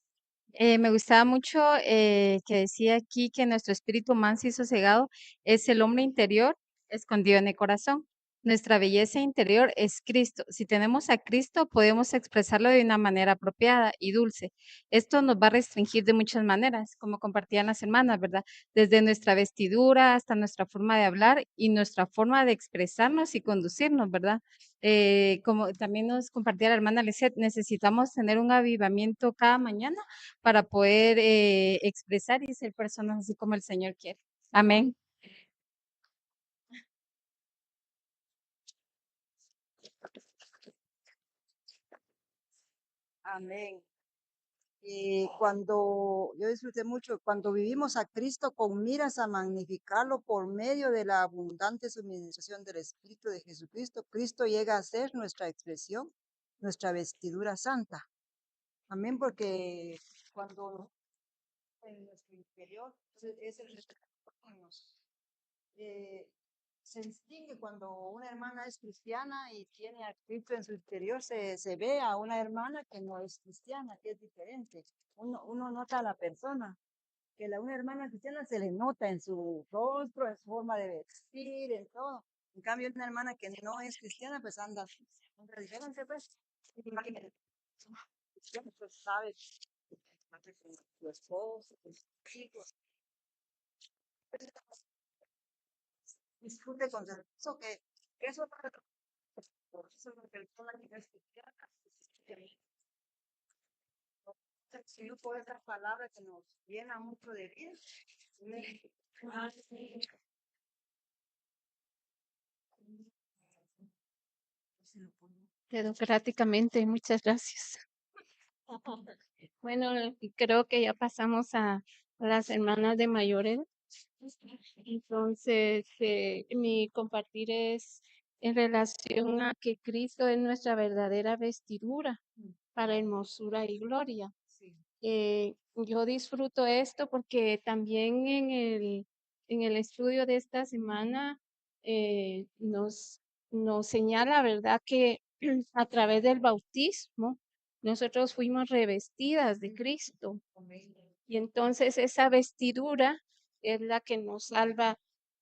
Me gustaba mucho que decía aquí que nuestro espíritu manso y sosegado es el hombre interior escondido en el corazón. Nuestra belleza interior es Cristo. Si tenemos a Cristo, podemos expresarlo de una manera apropiada y dulce. Esto nos va a restringir de muchas maneras, como compartían las hermanas, ¿verdad? Desde nuestra vestidura hasta nuestra forma de hablar y nuestra forma de expresarnos y conducirnos, ¿verdad? Como también nos compartía la hermana Lisette, necesitamos tener un avivamiento cada mañana para poder expresar y ser personas así como el Señor quiere. Amén. Amén. Cuando yo disfruté mucho, cuando vivimos a Cristo con miras a magnificarlo por medio de la abundante suministración del Espíritu de Jesucristo, Cristo llega a ser nuestra expresión, nuestra vestidura santa. Amén, porque cuando en nuestro interior es el se distingue cuando una hermana es cristiana y tiene a Cristo en su interior, se ve a una hermana que no es cristiana, que es diferente. Uno nota a la persona, que una hermana cristiana se le nota en su rostro, en su forma de vestir, en todo. En cambio, una hermana que no es cristiana, pues anda diferente, pues. Cristiana, pues sabe, su esposo, sus hijos. Disfrute con eso que eso por eso lo que el que es cristiana, si no por esa palabra que nos llena mucho de vida. Democráticamente, muchas gracias. Bueno, y creo que ya pasamos a las hermanas de mayor edad. Entonces, mi compartir es en relación a que Cristo es nuestra verdadera vestidura para hermosura y gloria. Yo disfruto esto porque también en el estudio de esta semana nos señala, ¿verdad?, que a través del bautismo nosotros fuimos revestidas de Cristo. Y entonces esa vestidura es la que nos salva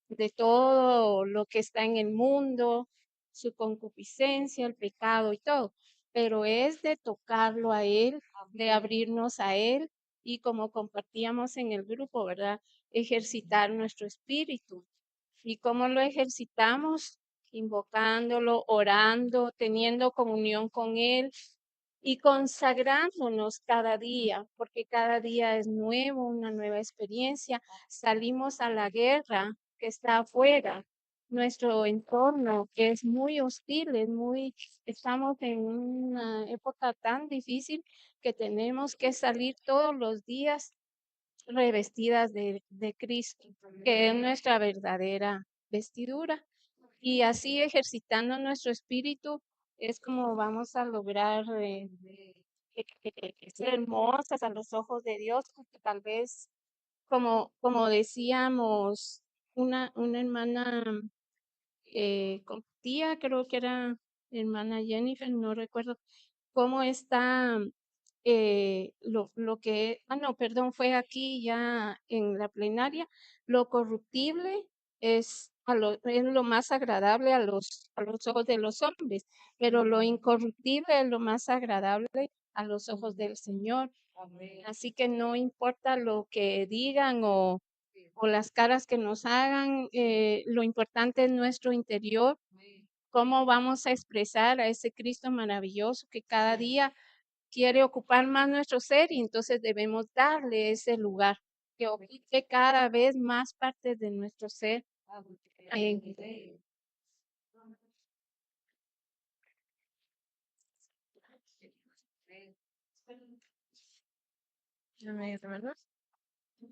de todo lo que está en el mundo, su concupiscencia, el pecado y todo. Pero es de tocarlo a Él, de abrirnos a Él y como compartíamos en el grupo, ¿verdad? Ejercitar nuestro espíritu. ¿Y cómo lo ejercitamos? Invocándolo, orando, teniendo comunión con Él y consagrándonos cada día, porque cada día es nuevo, una nueva experiencia. Salimos a la guerra que está afuera, nuestro entorno que es muy hostil, estamos en una época tan difícil que tenemos que salir todos los días revestidas de Cristo, que es nuestra verdadera vestidura. Y así ejercitando nuestro espíritu es como vamos a lograr ser hermosas a los ojos de Dios, porque tal vez, como decíamos, una hermana tía, creo que era hermana Jennifer, no recuerdo cómo está lo que, no, perdón, fue aquí ya en la plenaria, lo corruptible es lo más agradable a los ojos de los hombres, pero lo incorruptible es lo más agradable a los ojos del Señor. Así que no importa lo que digan o las caras que nos hagan, lo importante es nuestro interior, cómo vamos a expresar a ese Cristo maravilloso que cada día quiere ocupar más nuestro ser y entonces debemos darle ese lugar, que ocupe cada vez más partes de nuestro ser.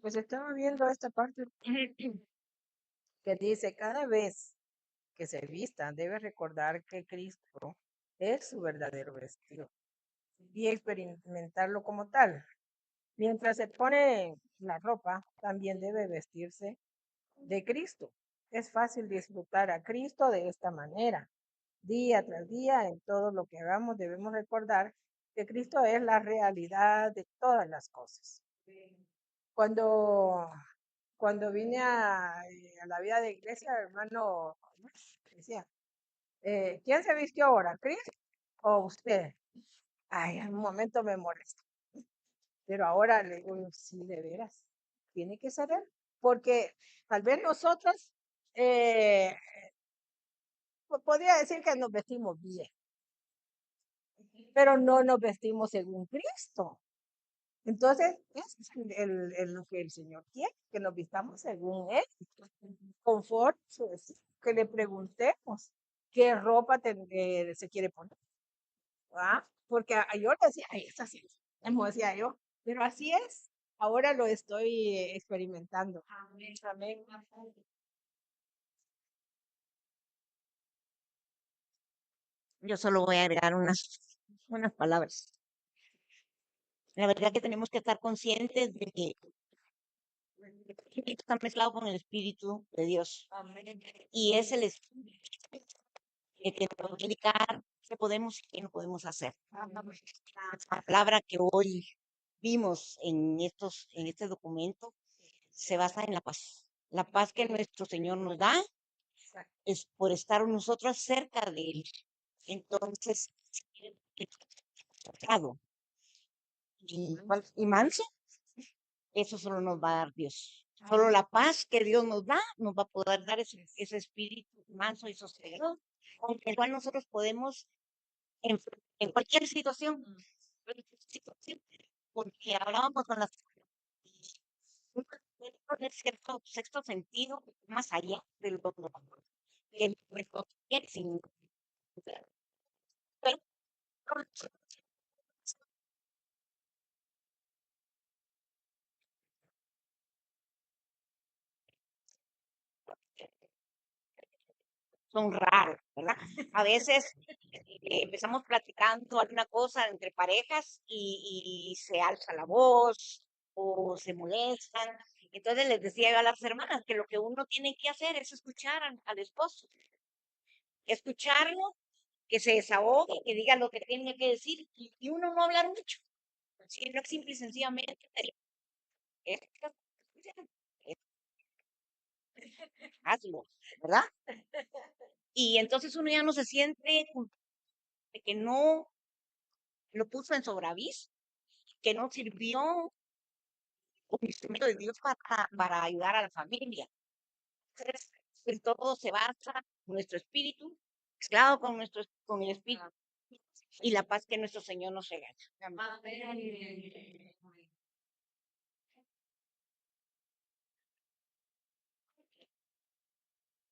Pues estaba viendo esta parte que dice, cada vez que se vista debe recordar que Cristo es su verdadero vestido y experimentarlo como tal. Mientras se pone la ropa, también debe vestirse de Cristo. Es fácil disfrutar a Cristo de esta manera. Día tras día, en todo lo que hagamos, debemos recordar que Cristo es la realidad de todas las cosas. Cuando vine a la vida de iglesia, hermano decía, ¿quién se vistió ahora, Cristo o usted? Ay, en un momento me molesta. Pero ahora le digo, sí, de veras, tiene que saber, porque tal vez nosotros podría decir que nos vestimos bien, pero no nos vestimos según Cristo. Entonces, es lo que el Señor quiere, que nos vistamos según Él, conforme que le preguntemos qué ropa se quiere poner. ¿Ah? Porque yo le decía, ay, esa sí, como decía yo, Pero así es. Ahora lo estoy experimentando. Amén. Amén. Yo solo voy a agregar unas palabras. La verdad que tenemos que estar conscientes de que el espíritu está mezclado con el Espíritu de Dios. Amén. Y es el Espíritu que nos va a indicar qué podemos y qué no podemos hacer. La palabra que hoy vimos en este documento se basa en la paz. La paz que nuestro Señor nos da es por estar nosotros cerca de Él. Entonces, y manso, eso solo nos va a dar Dios. Solo la paz que Dios nos da, nos va a poder dar ese espíritu manso y sosegado, con el cual nosotros podemos, en cualquier situación, porque hablábamos con las poner cierto sexto sentido más allá de lo que cualquier signo. Pero son raros, ¿verdad? A veces empezamos platicando alguna cosa entre parejas y se alza la voz o se molestan. Entonces les decía yo a las hermanas que lo que uno tiene que hacer es escuchar al esposo, escucharlo, que se desahogue, que diga lo que tiene que decir y uno no hablar mucho, sino simple y sencillamente esto, hazlo, ¿verdad? Y entonces uno ya no se siente de que no lo puso en sobreaviso, que no sirvió como instrumento de Dios para ayudar a la familia. Entonces, en todo se basa nuestro espíritu, mezclado con el espíritu y la paz que nuestro Señor nos regala. Amén.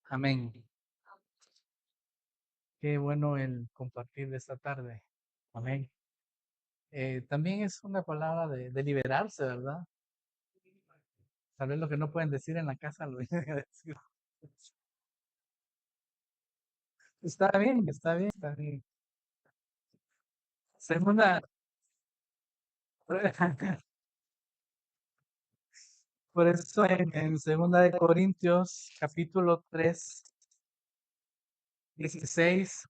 Amén. Qué bueno el compartir de esta tarde. Amén. También es una palabra de liberarse, ¿verdad? Tal vez lo que no pueden decir en la casa lo vienen a decir. Está bien, está bien, está bien. Segunda, por eso en segunda de Corintios, capítulo 3, 16,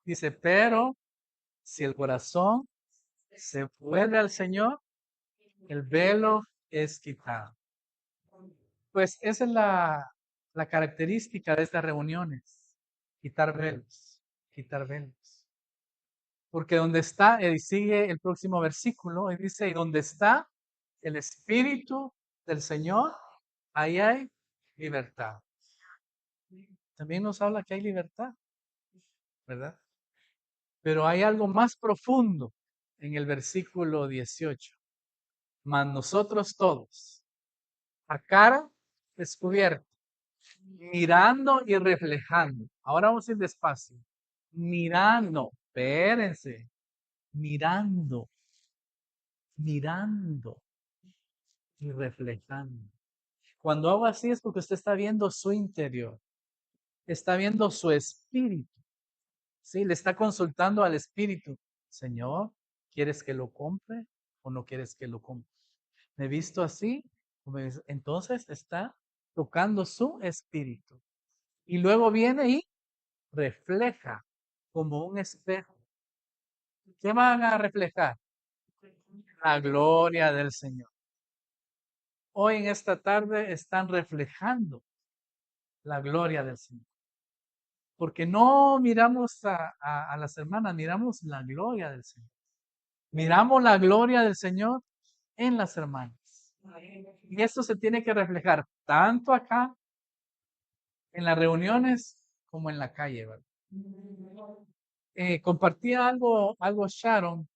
dice, pero si el corazón se vuelve al Señor, el velo es quitado. Pues esa es la característica de estas reuniones, quitar velos, quitar velos. Porque donde está, y sigue el próximo versículo, y dice, y donde está el Espíritu del Señor, ahí hay libertad. También nos habla que hay libertad, ¿verdad? Pero hay algo más profundo en el versículo 18. Mas nosotros todos, a cara descubierta, mirando y reflejando. Ahora vamos a ir despacio. Mirando, espérense, mirando, mirando y reflejando. Cuando hago así es porque usted está viendo su interior, está viendo su espíritu. Sí, le está consultando al espíritu. Señor, ¿quieres que lo compre o no quieres que lo compre? ¿Me he visto así? Entonces está tocando su espíritu. Y luego viene y refleja como un espejo. ¿Qué van a reflejar? La gloria del Señor. Hoy en esta tarde están reflejando la gloria del Señor. Porque no miramos a las hermanas, miramos la gloria del Señor. Miramos la gloria del Señor en las hermanas. Y esto se tiene que reflejar tanto acá, en las reuniones, como en la calle, ¿verdad? Compartía algo Sharon,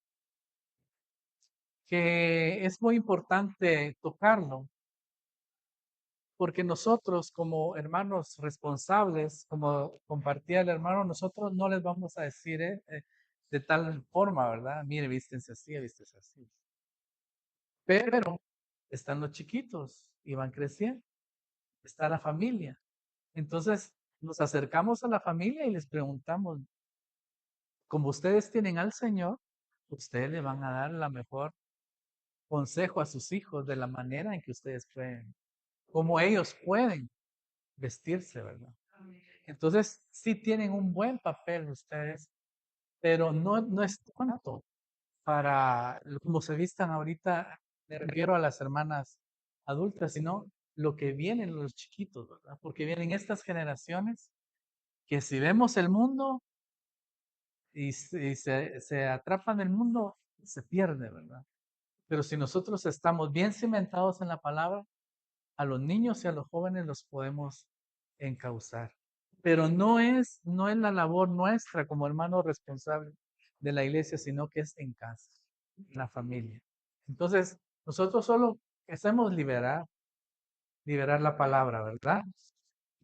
que es muy importante tocarlo, porque nosotros como hermanos responsables, como compartía el hermano, nosotros no les vamos a decir de tal forma, ¿verdad? Mire, vístense así, vístense así. Pero están los chiquitos y van creciendo. Está la familia. Entonces nos acercamos a la familia y les preguntamos, como ustedes tienen al Señor, ustedes le van a dar la mejor consejo a sus hijos de la manera en que ustedes pueden, como ellos pueden vestirse, ¿verdad? Entonces, sí tienen un buen papel ustedes, pero no es tanto para como se vistan ahorita, me refiero a las hermanas adultas, sino lo que vienen los chiquitos, ¿verdad? Porque vienen estas generaciones que si vemos el mundo y se atrapan el mundo, se pierde, ¿verdad? Pero si nosotros estamos bien cimentados en la palabra, a los niños y a los jóvenes los podemos encauzar. Pero no es la labor nuestra como hermanos responsables de la iglesia, sino que es en casa, en la familia. Entonces, nosotros solo hacemos liberar la palabra, ¿verdad?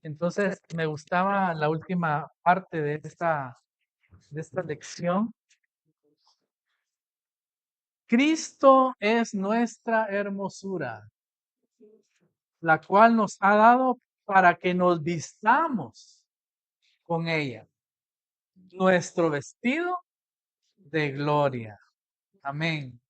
Entonces, me gustaba la última parte de esta lección. Cristo es nuestra hermosura, la cual nos ha dado para que nos vistamos con ella. Nuestro vestido de gloria. Amén.